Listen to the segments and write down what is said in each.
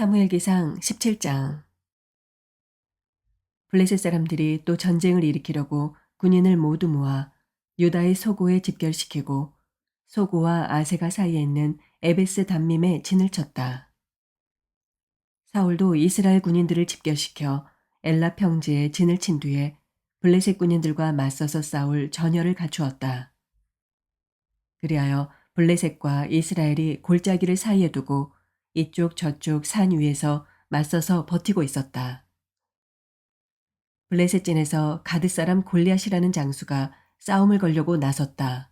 사무엘기상 17장. 블레셋 사람들이 또 전쟁을 일으키려고 군인을 모두 모아 유다의 소고에 집결시키고 소고와 아세가 사이에 있는 에베스 담밈에 진을 쳤다. 사울도 이스라엘 군인들을 집결시켜 엘라 평지에 진을 친 뒤에 블레셋 군인들과 맞서서 싸울 전열을 갖추었다. 그리하여 블레셋과 이스라엘이 골짜기를 사이에 두고 이쪽 저쪽 산 위에서 맞서서 버티고 있었다. 블레셋진에서 가드 사람 골리앗이라는 장수가 싸움을 걸려고 나섰다.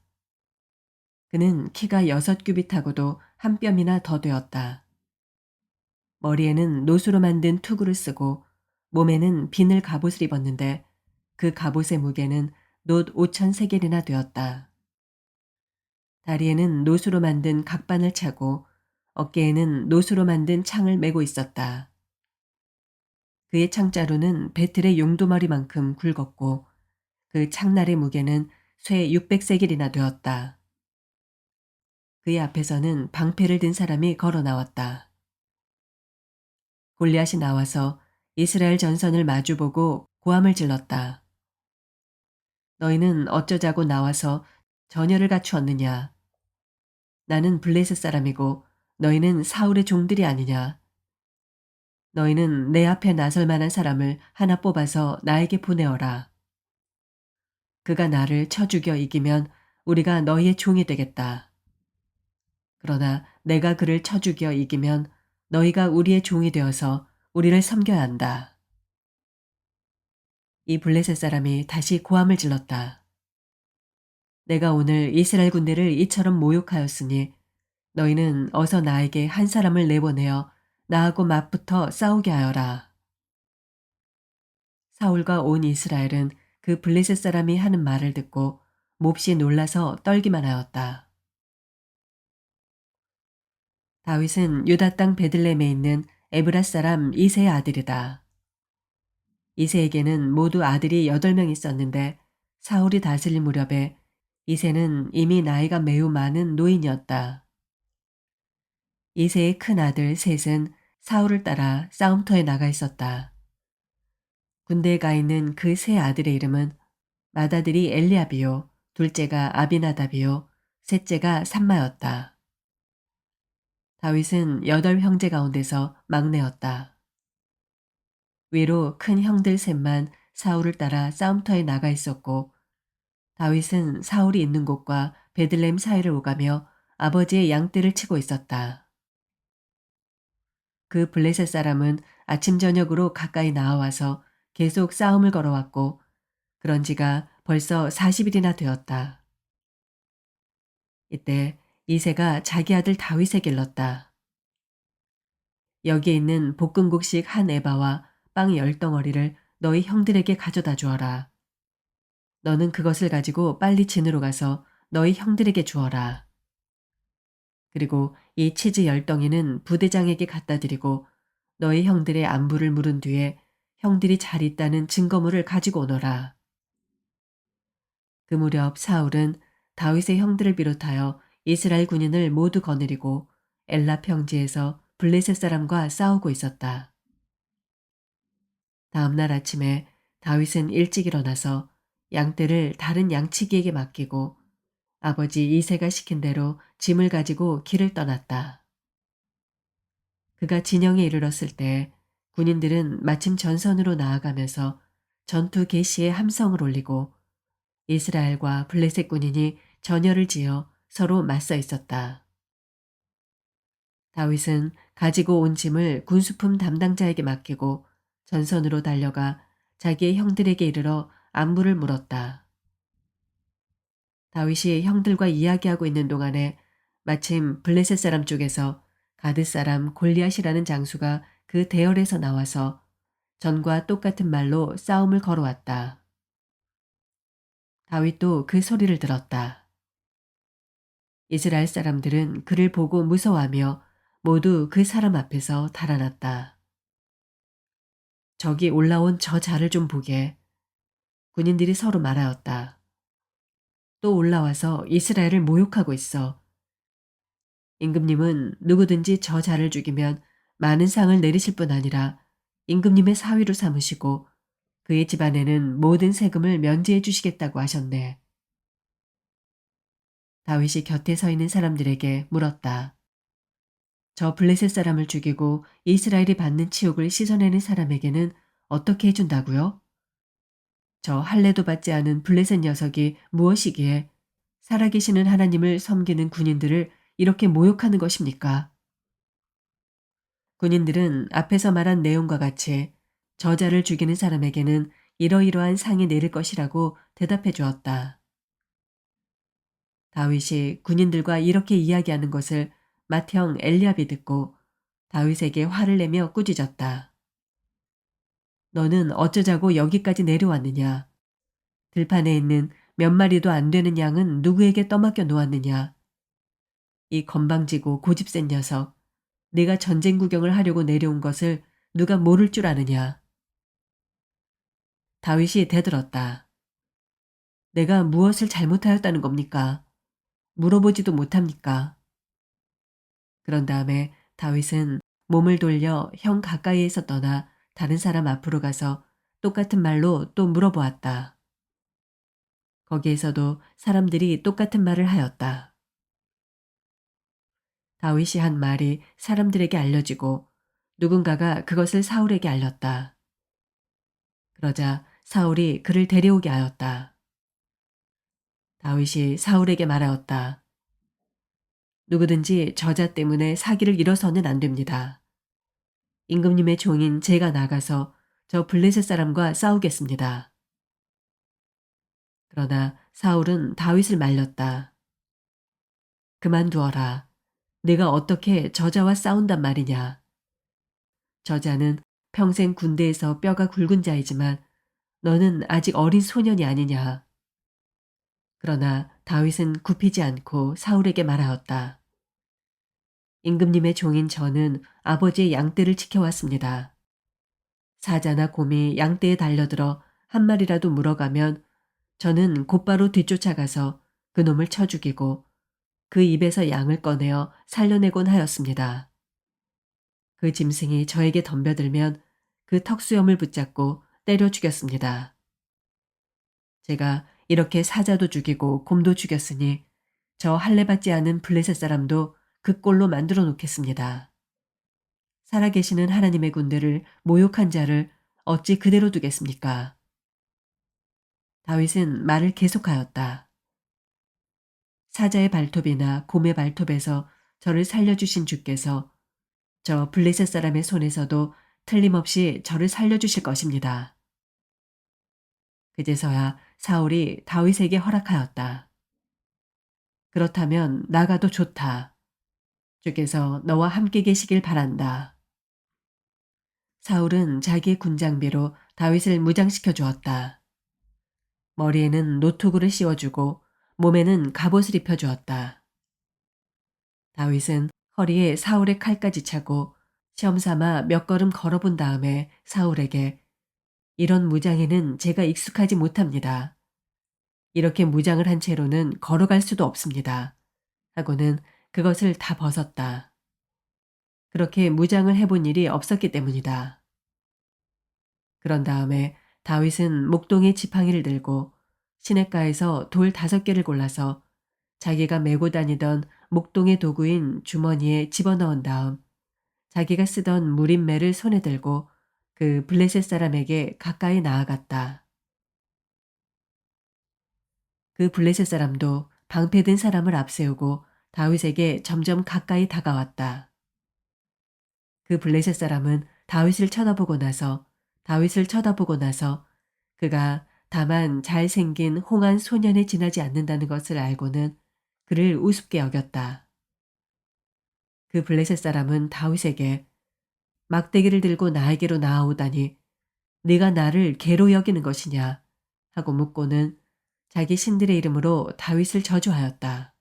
그는 키가 6규빗하고도 한 뼘이나 더 되었다. 머리에는 노수로 만든 투구를 쓰고 몸에는 비늘 갑옷을 입었는데 그 갑옷의 무게는 놋 5,000세겔이나 되었다. 다리에는 노수로 만든 각반을 차고 어깨에는 노수로 만든 창을 메고 있었다. 그의 창자루는 배틀의 용도머리만큼 굵었고 그 창날의 무게는 쇠 600세겔이나 되었다. 그의 앞에서는 방패를 든 사람이 걸어 나왔다. 골리앗이 나와서 이스라엘 전선을 마주보고 고함을 질렀다. 너희는 어쩌자고 나와서 전열을 갖추었느냐? 나는 블레셋 사람이고 너희는 사울의 종들이 아니냐? 너희는 내 앞에 나설 만한 사람을 하나 뽑아서 나에게 보내어라. 그가 나를 쳐 죽여 이기면 우리가 너희의 종이 되겠다. 그러나 내가 그를 쳐 죽여 이기면 너희가 우리의 종이 되어서 우리를 섬겨야 한다. 이 블레셋 사람이 다시 고함을 질렀다. 내가 오늘 이스라엘 군대를 이처럼 모욕하였으니 너희는 어서 나에게 한 사람을 내보내어 나하고 맞붙어 싸우게 하여라. 사울과 온 이스라엘은 그 블레셋 사람이 하는 말을 듣고 몹시 놀라서 떨기만 하였다. 다윗은 유다 땅 베들레헴에 있는 에브라 사람 이새의 아들이다. 이새에게는 모두 아들이 8명 있었는데 사울이 다스릴 무렵에 이새는 이미 나이가 매우 많은 노인이었다. 이새의 큰 아들 셋은 사울을 따라 싸움터에 나가 있었다. 군대에 가 있는 그 세 아들의 이름은 맏아들이 엘리압이요, 둘째가 아비나답이요, 셋째가 삼마였다. 다윗은 8형제 가운데서 막내였다. 위로 큰 형들 셋만 사울을 따라 싸움터에 나가 있었고 다윗은 사울이 있는 곳과 베들레헴 사이를 오가며 아버지의 양떼를 치고 있었다. 그 블레셋 사람은 아침 저녁으로 가까이 나와와서 계속 싸움을 걸어왔고 그런 지가 벌써 40일이나 되었다. 이때 이새가 자기 아들 다윗에게 일렀다. 여기에 있는 볶음국식 한 에바와 빵 10덩어리를 너희 형들에게 가져다 주어라. 너는 그것을 가지고 빨리 진으로 가서 너희 형들에게 주어라. 그리고 이 치즈 10덩이는 부대장에게 갖다 드리고 너희 형들의 안부를 물은 뒤에 형들이 잘 있다는 증거물을 가지고 오너라. 그 무렵 사울은 다윗의 형들을 비롯하여 이스라엘 군인을 모두 거느리고 엘라 평지에서 블레셋 사람과 싸우고 있었다. 다음 날 아침에 다윗은 일찍 일어나서 양떼를 다른 양치기에게 맡기고 아버지 이새가 시킨 대로 짐을 가지고 길을 떠났다. 그가 진영에 이르렀을 때 군인들은 마침 전선으로 나아가면서 전투 개시에 함성을 올리고 이스라엘과 블레셋 군인이 전열을 지어 서로 맞서 있었다. 다윗은 가지고 온 짐을 군수품 담당자에게 맡기고 전선으로 달려가 자기의 형들에게 이르러 안부를 물었다. 다윗이 형들과 이야기하고 있는 동안에 마침 블레셋 사람 쪽에서 가드 사람 골리앗이라는 장수가 그 대열에서 나와서 전과 똑같은 말로 싸움을 걸어왔다. 다윗도 그 소리를 들었다. 이스라엘 사람들은 그를 보고 무서워하며 모두 그 사람 앞에서 달아났다. 저기 올라온 저 자를 좀 보게. 군인들이 서로 말하였다. 또 올라와서 이스라엘을 모욕하고 있어. 임금님은 누구든지 저 자를 죽이면 많은 상을 내리실 뿐 아니라 임금님의 사위로 삼으시고 그의 집안에는 모든 세금을 면제해 주시겠다고 하셨네. 다윗이 곁에 서 있는 사람들에게 물었다. 저 블레셋 사람을 죽이고 이스라엘이 받는 치욕을 씻어내는 사람에게는 어떻게 해준다고요? 저 할례도 받지 않은 블레셋 녀석이 무엇이기에 살아계시는 하나님을 섬기는 군인들을 이렇게 모욕하는 것입니까? 군인들은 앞에서 말한 내용과 같이 저자를 죽이는 사람에게는 이러이러한 상이 내릴 것이라고 대답해 주었다. 다윗이 군인들과 이렇게 이야기하는 것을 맏형 엘리압이 듣고 다윗에게 화를 내며 꾸짖었다. 너는 어쩌자고 여기까지 내려왔느냐? 들판에 있는 몇 마리도 안 되는 양은 누구에게 떠맡겨 놓았느냐? 이 건방지고 고집센 녀석, 네가 전쟁 구경을 하려고 내려온 것을 누가 모를 줄 아느냐? 다윗이 대들었다. 내가 무엇을 잘못하였다는 겁니까? 물어보지도 못합니까? 그런 다음에 다윗은 몸을 돌려 형 가까이에서 떠나 다른 사람 앞으로 가서 똑같은 말로 또 물어보았다. 거기에서도 사람들이 똑같은 말을 하였다. 다윗이 한 말이 사람들에게 알려지고 누군가가 그것을 사울에게 알렸다. 그러자 사울이 그를 데려오게 하였다. 다윗이 사울에게 말하였다. 누구든지 저자 때문에 사기를 잃어서는 안 됩니다. 임금님의 종인 제가 나가서 저 블레셋 사람과 싸우겠습니다. 그러나 사울은 다윗을 말렸다. 그만두어라. 내가 어떻게 저자와 싸운단 말이냐. 저자는 평생 군대에서 뼈가 굵은 자이지만 너는 아직 어린 소년이 아니냐. 그러나 다윗은 굽히지 않고 사울에게 말하였다. 임금님의 종인 저는 아버지의 양떼를 지켜왔습니다. 사자나 곰이 양떼에 달려들어 한 마리라도 물어가면 저는 곧바로 뒤쫓아가서 그 놈을 쳐 죽이고 그 입에서 양을 꺼내어 살려내곤 하였습니다. 그 짐승이 저에게 덤벼들면 그 턱수염을 붙잡고 때려 죽였습니다. 제가 이렇게 사자도 죽이고 곰도 죽였으니 저 할례받지 않은 블레셋 사람도 그 꼴로 만들어 놓겠습니다. 살아계시는 하나님의 군대를 모욕한 자를 어찌 그대로 두겠습니까? 다윗은 말을 계속하였다. 사자의 발톱이나 곰의 발톱에서 저를 살려주신 주께서 저 블레셋 사람의 손에서도 틀림없이 저를 살려주실 것입니다. 그제서야 사울이 다윗에게 허락하였다. 그렇다면 나가도 좋다. 주께서 너와 함께 계시길 바란다. 사울은 자기의 군장비로 다윗을 무장시켜 주었다. 머리에는 노투구를 씌워주고 몸에는 갑옷을 입혀주었다. 다윗은 허리에 사울의 칼까지 차고 시험삼아 몇 걸음 걸어본 다음에 사울에게 이런 무장에는 제가 익숙하지 못합니다. 이렇게 무장을 한 채로는 걸어갈 수도 없습니다. 하고는 그것을 다 벗었다. 그렇게 무장을 해본 일이 없었기 때문이다. 그런 다음에 다윗은 목동의 지팡이를 들고 시냇가에서 돌 5개를 골라서 자기가 메고 다니던 목동의 도구인 주머니에 집어넣은 다음 자기가 쓰던 무림매를 손에 들고 그 블레셋 사람에게 가까이 나아갔다. 그 블레셋 사람도 방패든 사람을 앞세우고 다윗에게 점점 가까이 다가왔다. 그 블레셋 사람은 다윗을 쳐다보고 나서 그가 다만 잘생긴 홍한 소년에 지나지 않는다는 것을 알고는 그를 우습게 여겼다. 그 블레셋 사람은 다윗에게 막대기를 들고 나에게로 나아오다니 네가 나를 개로 여기는 것이냐 하고 묻고는 자기 신들의 이름으로 다윗을 저주하였다.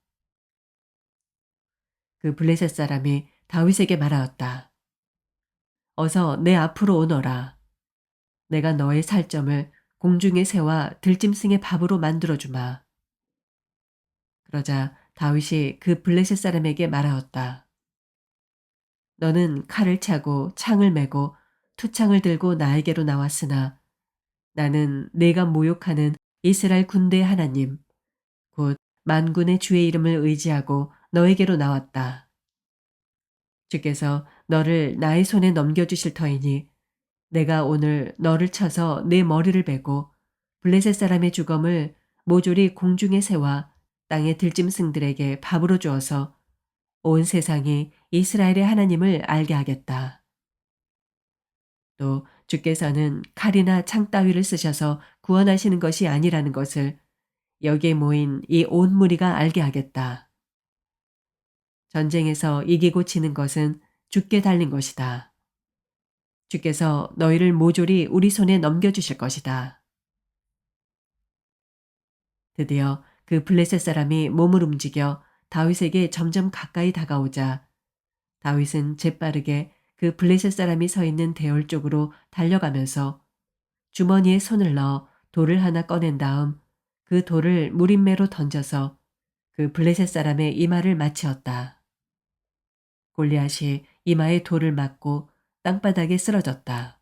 그 블레셋 사람이 다윗에게 말하였다. 어서 내 앞으로 오너라. 내가 너의 살점을 공중의 새와 들짐승의 밥으로 만들어주마. 그러자 다윗이 그 블레셋 사람에게 말하였다. 너는 칼을 차고 창을 메고 투창을 들고 나에게로 나왔으나 나는 내가 모욕하는 이스라엘 군대의 하나님 곧 만군의 주의 이름을 의지하고 너에게로 나왔다. 주께서 너를 나의 손에 넘겨주실 터이니 내가 오늘 너를 쳐서 내 머리를 베고 블레셋 사람의 주검을 모조리 공중의 새와 땅의 들짐승들에게 밥으로 주어서 온 세상이 이스라엘의 하나님을 알게 하겠다. 또 주께서는 칼이나 창 따위를 쓰셔서 구원하시는 것이 아니라는 것을 여기에 모인 이 온 무리가 알게 하겠다. 전쟁에서 이기고 지는 것은 주께 달린 것이다. 주께서 너희를 모조리 우리 손에 넘겨주실 것이다. 드디어 그 블레셋 사람이 몸을 움직여 다윗에게 점점 가까이 다가오자 다윗은 재빠르게 그 블레셋 사람이 서 있는 대궐 쪽으로 달려가면서 주머니에 손을 넣어 돌을 하나 꺼낸 다음 그 돌을 무림매로 던져서 그 블레셋 사람의 이마를 맞추었다. 골리앗이 이마에 돌을 맞고 땅바닥에 쓰러졌다.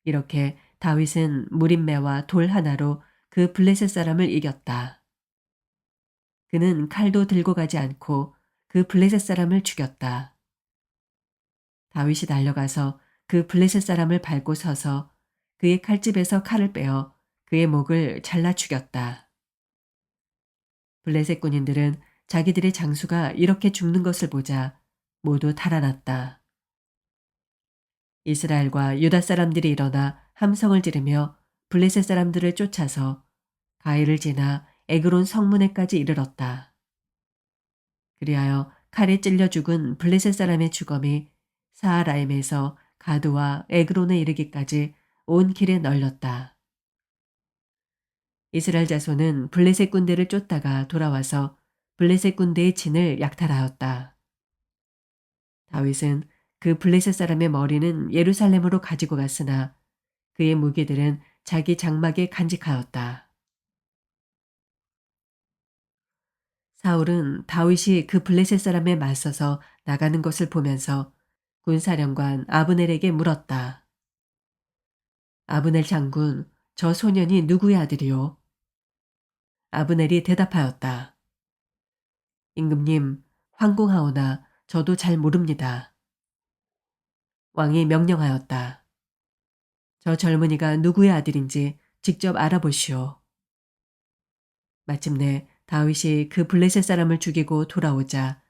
이렇게 다윗은 무림매와 돌 하나로 그 블레셋 사람을 이겼다. 그는 칼도 들고 가지 않고 그 블레셋 사람을 죽였다. 다윗이 달려가서 그 블레셋 사람을 밟고 서서 그의 칼집에서 칼을 빼어 그의 목을 잘라 죽였다. 블레셋 군인들은 자기들의 장수가 이렇게 죽는 것을 보자 모두 달아났다. 이스라엘과 유다 사람들이 일어나 함성을 지르며 블레셋 사람들을 쫓아서 가이를 지나 에그론 성문에까지 이르렀다. 그리하여 칼에 찔려 죽은 블레셋 사람의 주검이 사하라임에서 가드와 에그론에 이르기까지 온 길에 널렸다. 이스라엘 자손은 블레셋 군대를 쫓다가 돌아와서 블레셋 군대의 진을 약탈하였다. 다윗은 그 블레셋 사람의 머리는 예루살렘으로 가지고 갔으나 그의 무기들은 자기 장막에 간직하였다. 사울은 다윗이 그 블레셋 사람에 맞서서 나가는 것을 보면서 군사령관 아브넬에게 물었다. 아브넬 장군, 저 소년이 누구의 아들이요? 아브넬이 대답하였다. 임금님, 황궁하오나 저도 잘 모릅니다. 왕이 명령하였다. 저 젊은이가 누구의 아들인지 직접 알아보시오. 마침내 다윗이 그 블레셋 사람을 죽이고 돌아오자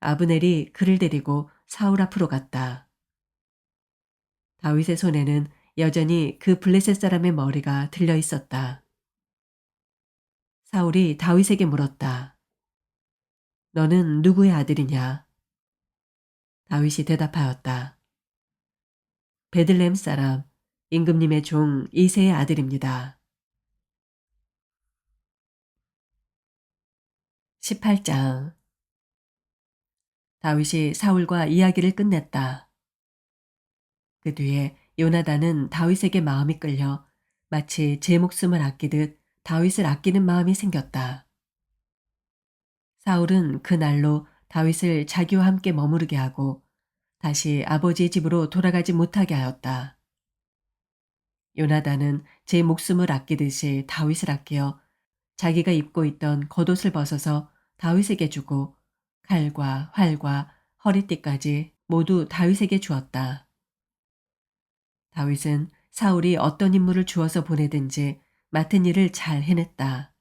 아브넬이 그를 데리고 사울 앞으로 갔다. 다윗의 손에는 여전히 그 블레셋 사람의 머리가 들려 있었다. 사울이 다윗에게 물었다. 너는 누구의 아들이냐? 다윗이 대답하였다. 베들레헴 사람 임금님의 종 이새의 아들입니다. 18장 다윗이 사울과 이야기를 끝냈다. 그 뒤에 요나단은 다윗에게 마음이 끌려 마치 제 목숨을 아끼듯 다윗을 아끼는 마음이 생겼다. 사울은 그 날로 다윗을 자기와 함께 머무르게 하고 다시 아버지의 집으로 돌아가지 못하게 하였다. 요나단은 제 목숨을 아끼듯이 다윗을 아끼어 자기가 입고 있던 겉옷을 벗어서 다윗에게 주고 칼과 활과 허리띠까지 모두 다윗에게 주었다. 다윗은 사울이 어떤 임무를 주어서 보내든지 맡은 일을 잘 해냈다.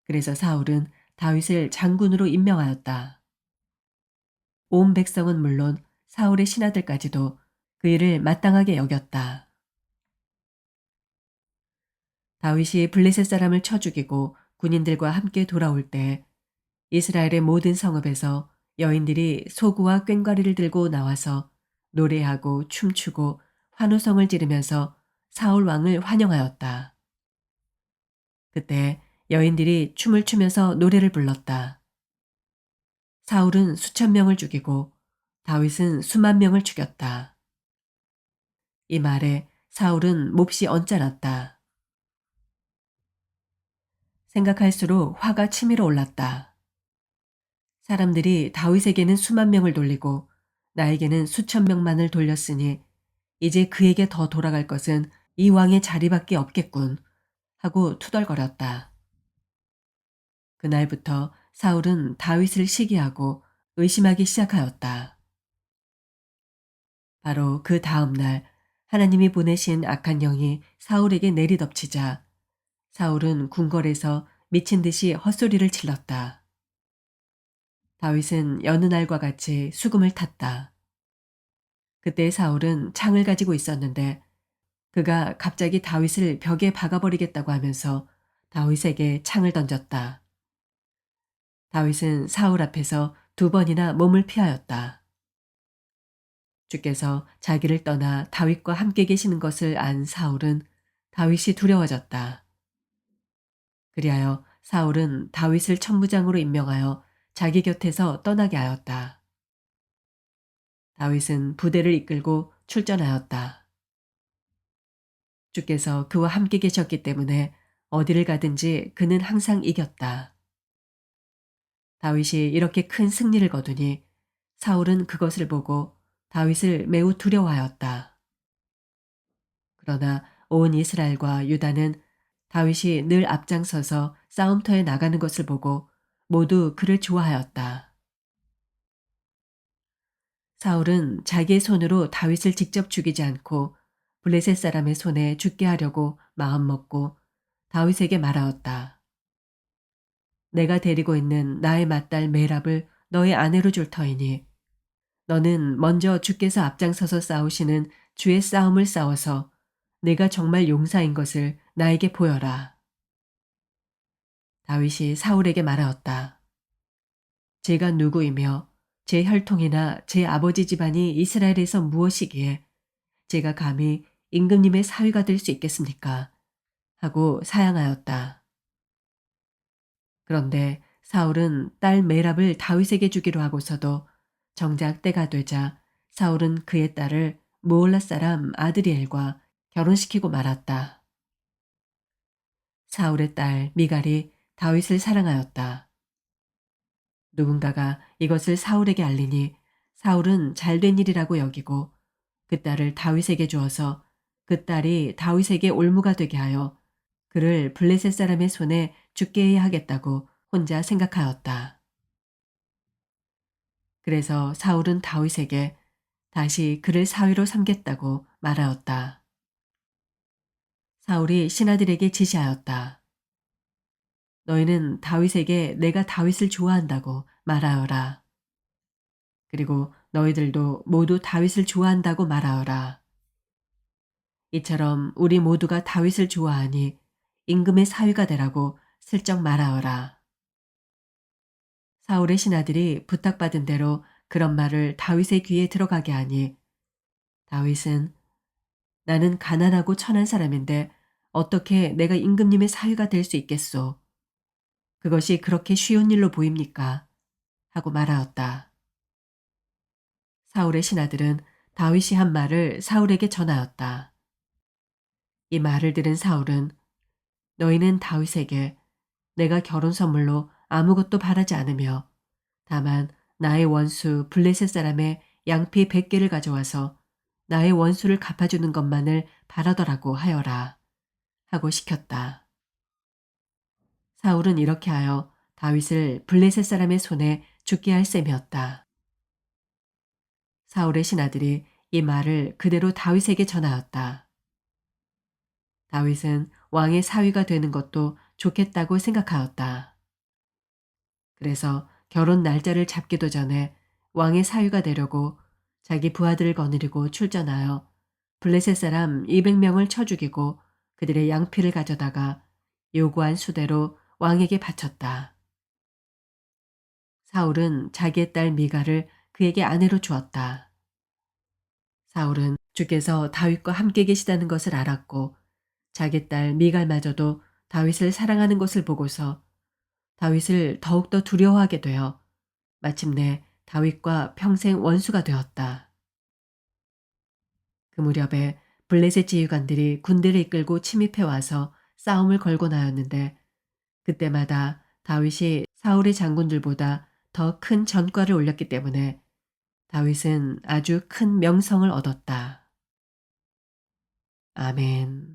그래서 사울은 다윗을 장군으로 임명하였다. 온 백성은 물론 사울의 신하들까지도 그 일을 마땅하게 여겼다. 다윗이 블레셋 사람을 쳐 죽이고 군인들과 함께 돌아올 때 이스라엘의 모든 성읍에서 여인들이 소구와 꽹과리를 들고 나와서 노래하고 춤추고 환호성을 지르면서 사울 왕을 환영하였다. 그때 여인들이 춤을 추면서 노래를 불렀다. 사울은 수천 명을 죽이고 다윗은 수만 명을 죽였다. 이 말에 사울은 몹시 언짢았다. 생각할수록 화가 치밀어 올랐다. 사람들이 다윗에게는 수만 명을 돌리고 나에게는 수천 명만을 돌렸으니 이제 그에게 더 돌아갈 것은 이 왕의 자리밖에 없겠군 하고 투덜거렸다. 그날부터 사울은 다윗을 시기하고 의심하기 시작하였다. 바로 그 다음 날 하나님이 보내신 악한 영이 사울에게 내리덮치자 사울은 궁궐에서 미친 듯이 헛소리를 질렀다. 다윗은 여느 날과 같이 수금을 탔다. 그때 사울은 창을 가지고 있었는데 그가 갑자기 다윗을 벽에 박아버리겠다고 하면서 다윗에게 창을 던졌다. 다윗은 사울 앞에서 두 번이나 몸을 피하였다. 주께서 자기를 떠나 다윗과 함께 계시는 것을 안 사울은 다윗이 두려워졌다. 그리하여 사울은 다윗을 천부장으로 임명하여 자기 곁에서 떠나게 하였다. 다윗은 부대를 이끌고 출전하였다. 주께서 그와 함께 계셨기 때문에 어디를 가든지 그는 항상 이겼다. 다윗이 이렇게 큰 승리를 거두니 사울은 그것을 보고 다윗을 매우 두려워하였다. 그러나 온 이스라엘과 유다는 다윗이 늘 앞장서서 싸움터에 나가는 것을 보고 모두 그를 좋아하였다. 사울은 자기의 손으로 다윗을 직접 죽이지 않고 블레셋 사람의 손에 죽게 하려고 마음먹고 다윗에게 말하였다. 내가 데리고 있는 나의 맏딸 메랍을 너의 아내로 줄 터이니 너는 먼저 주께서 앞장서서 싸우시는 주의 싸움을 싸워서 내가 정말 용사인 것을 나에게 보여라. 다윗이 사울에게 말하였다. 제가 누구이며 제 혈통이나 제 아버지 집안이 이스라엘에서 무엇이기에 제가 감히 임금님의 사위가 될 수 있겠습니까? 하고 사양하였다. 그런데 사울은 딸 메랍을 다윗에게 주기로 하고서도 정작 때가 되자 사울은 그의 딸을 무올라 사람 아드리엘과 결혼시키고 말았다. 사울의 딸 미갈이 다윗을 사랑하였다. 누군가가 이것을 사울에게 알리니 사울은 잘된 일이라고 여기고 그 딸을 다윗에게 주어서 그 딸이 다윗에게 올무가 되게 하여 그를 블레셋 사람의 손에 죽게 해야 하겠다고 혼자 생각하였다. 그래서 사울은 다윗에게 다시 그를 사위로 삼겠다고 말하였다. 사울이 신하들에게 지시하였다. 너희는 다윗에게 내가 다윗을 좋아한다고 말하여라. 그리고 너희들도 모두 다윗을 좋아한다고 말하여라. 이처럼 우리 모두가 다윗을 좋아하니 임금의 사위가 되라고 슬쩍 말하여라. 사울의 신하들이 부탁받은 대로 그런 말을 다윗의 귀에 들어가게 하니 다윗은 나는 가난하고 천한 사람인데 어떻게 내가 임금님의 사위가 될 수 있겠소? 그것이 그렇게 쉬운 일로 보입니까? 하고 말하였다. 사울의 신하들은 다윗이 한 말을 사울에게 전하였다. 이 말을 들은 사울은 너희는 다윗에게 내가 결혼 선물로 아무것도 바라지 않으며 다만 나의 원수 블레셋 사람의 양피 100개를 가져와서 나의 원수를 갚아주는 것만을 바라더라고 하여라 하고 시켰다. 사울은 이렇게 하여 다윗을 블레셋 사람의 손에 죽게 할 셈이었다. 사울의 신하들이 이 말을 그대로 다윗에게 전하였다. 다윗은 왕의 사위가 되는 것도 좋겠다고 생각하였다. 그래서 결혼 날짜를 잡기도 전에 왕의 사위가 되려고 자기 부하들을 거느리고 출전하여 블레셋 사람 200명을 쳐 죽이고 그들의 양피를 가져다가 요구한 수대로 왕에게 바쳤다. 사울은 자기의 딸 미갈을 그에게 아내로 주었다. 사울은 주께서 다윗과 함께 계시다는 것을 알았고 자기 딸 미갈마저도 다윗을 사랑하는 것을 보고서 다윗을 더욱더 두려워하게 되어 마침내 다윗과 평생 원수가 되었다. 그 무렵에 블레셋 지휘관들이 군대를 이끌고 침입해 와서 싸움을 걸고 나였는데 그때마다 다윗이 사울의 장군들보다 더 큰 전과를 올렸기 때문에 다윗은 아주 큰 명성을 얻었다. 아멘.